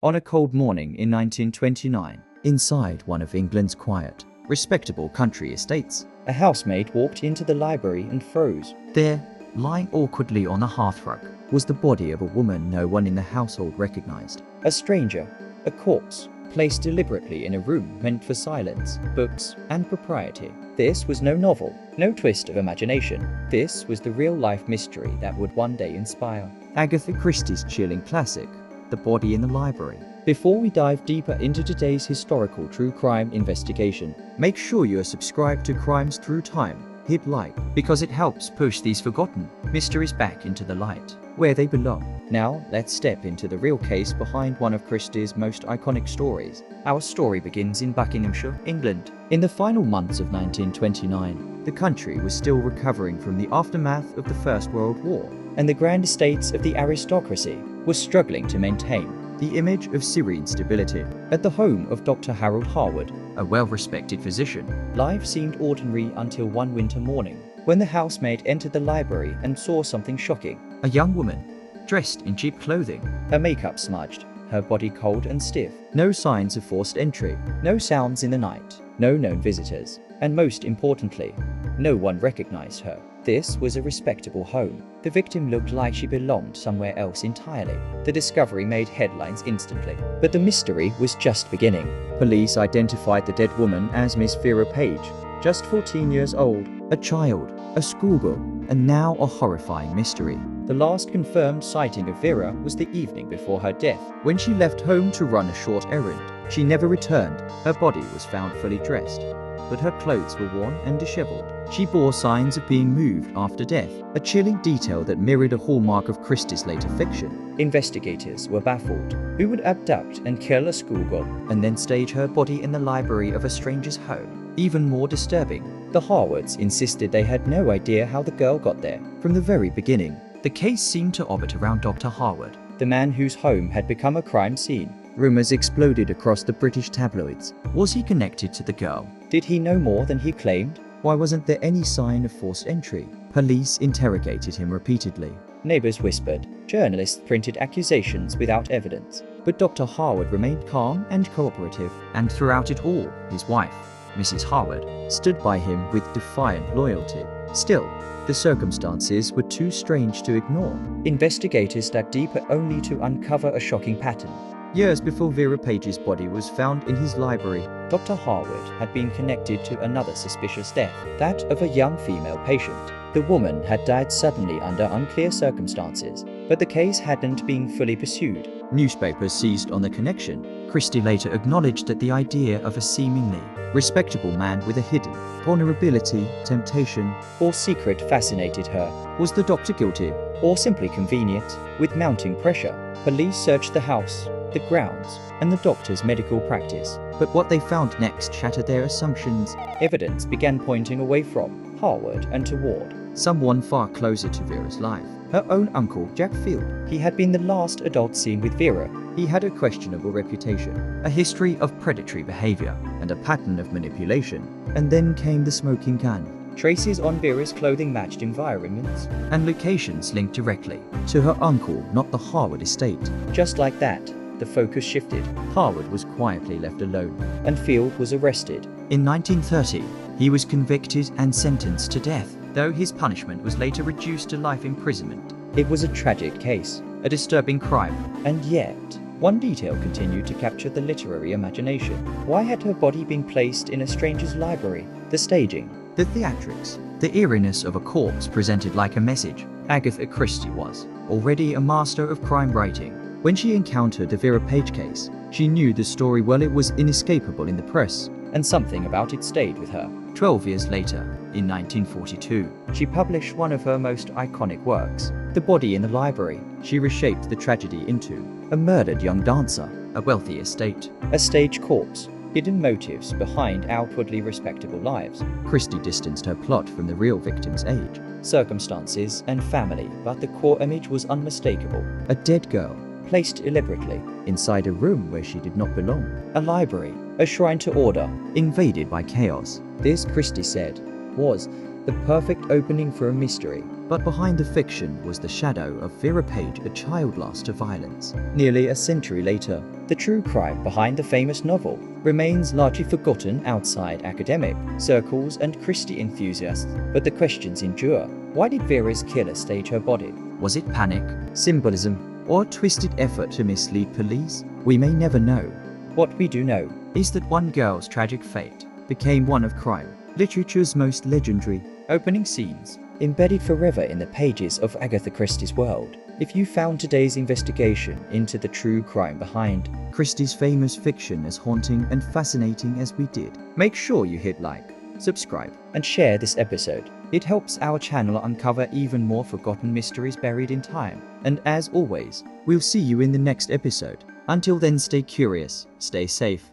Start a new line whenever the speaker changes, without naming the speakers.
On a cold morning in 1929, inside one of England's quiet, respectable country estates, a housemaid walked into the library and froze. There, lying awkwardly on the hearthrug, was the body of a woman no one in the household recognized. A stranger, a corpse, placed deliberately in a room meant for silence, books, and propriety. This was no novel, no twist of imagination. This was the real-life mystery that would one day inspire Agatha Christie's chilling classic, The Body in the Library. Before we dive deeper into today's historical true crime investigation, make sure you are subscribed to Crimes Through Time. Hit like, because it helps push these forgotten mysteries back into the light, where they belong. Now, let's step into the real case behind one of Christie's most iconic stories. Our story begins in Buckinghamshire, England. In the final months of 1929, the country was still recovering from the aftermath of the First World War, and the grand estates of the aristocracy were struggling to maintain the image of serene stability. At the home of Dr. Harold Harwood, a well-respected physician, life seemed ordinary until one winter morning, when the housemaid entered the library and saw something shocking. A young woman, dressed in cheap clothing, her makeup smudged, her body cold and stiff. No signs of forced entry, no sounds in the night, no known visitors, and most importantly, no one recognized her. This was a respectable home. The victim looked like she belonged somewhere else entirely. The discovery made headlines instantly. But the mystery was just beginning. Police identified the dead woman as Miss Vera Page, just 14 years old, a child, a schoolgirl, and now a horrifying mystery. The last confirmed sighting of Vera was the evening before her death, when she left home to run a short errand. She never returned. Her body was found fully dressed, but her clothes were worn and disheveled. She bore signs of being moved after death, a chilling detail that mirrored a hallmark of Christie's later fiction. Investigators were baffled. Who would abduct and kill a schoolgirl and then stage her body in the library of a stranger's home? Even more disturbing, the Harwoods insisted they had no idea how the girl got there. From the very beginning, the case seemed to orbit around Dr. Harwood, the man whose home had become a crime scene. Rumors exploded across the British tabloids. Was he connected to the girl? Did he know more than he claimed? Why wasn't there any sign of forced entry? Police interrogated him repeatedly. Neighbors whispered. Journalists printed accusations without evidence. But Dr. Harwood remained calm and cooperative, and throughout it all, his wife, Mrs. Harwood, stood by him with defiant loyalty. Still, the circumstances were too strange to ignore. Investigators dug deeper only to uncover a shocking pattern. Years before Vera Page's body was found in his library, Dr. Harwood had been connected to another suspicious death, that of a young female patient. The woman had died suddenly under unclear circumstances, but the case hadn't been fully pursued. Newspapers seized on the connection. Christie later acknowledged that the idea of a seemingly respectable man with a hidden vulnerability, temptation, or secret fascinated her. Was the doctor guilty, or simply convenient? With mounting pressure, police searched the house, the grounds, and the doctor's medical practice. But what they found next shattered their assumptions. Evidence began pointing away from Harwood and toward someone far closer to Vera's life. Her own uncle, Jack Field. He had been the last adult seen with Vera. He had a questionable reputation, a history of predatory behavior, and a pattern of manipulation. And then came the smoking gun. Traces on Vera's clothing matched environments and locations linked directly to her uncle, not the Harwood estate. Just like that, the focus shifted. Harwood was quietly left alone, and Field was arrested. In 1930, he was convicted and sentenced to death, though his punishment was later reduced to life imprisonment. It was a tragic case, a disturbing crime, and yet, one detail continued to capture the literary imagination. Why had her body been placed in a stranger's library? The staging, the theatrics, the eeriness of a corpse presented like a message. Agatha Christie was already a master of crime writing. When she encountered the Vera Page case, she knew the story well. It was inescapable in the press, and something about it stayed with her. 12 years later, in 1942, she published one of her most iconic works, The Body in the Library. She reshaped the tragedy into a murdered young dancer, a wealthy estate, a stage corpse, hidden motives behind outwardly respectable lives. Christie distanced her plot from the real victim's age, circumstances, and family, but the core image was unmistakable. A dead girl, placed deliberately inside a room where she did not belong. A library, a shrine to order, invaded by chaos. This, Christie said, was the perfect opening for a mystery, But behind the fiction was the shadow of Vera Page, a child lost to violence. Nearly a century later, the true crime behind the famous novel remains largely forgotten outside academic circles and Christie enthusiasts, but the questions endure. Why did Vera's killer stage her body? Was it panic, symbolism, or a twisted effort to mislead police? We may never know. What we do know is that one girl's tragic fate became one of crime literature's most legendary opening scenes, embedded forever in the pages of Agatha Christie's world. If you found today's investigation into the true crime behind Christie's famous fiction as haunting and fascinating as we did, make sure you hit like, subscribe, and share this episode. It helps our channel uncover even more forgotten mysteries buried in time. And as always, we'll see you in the next episode. Until then, stay curious, stay safe,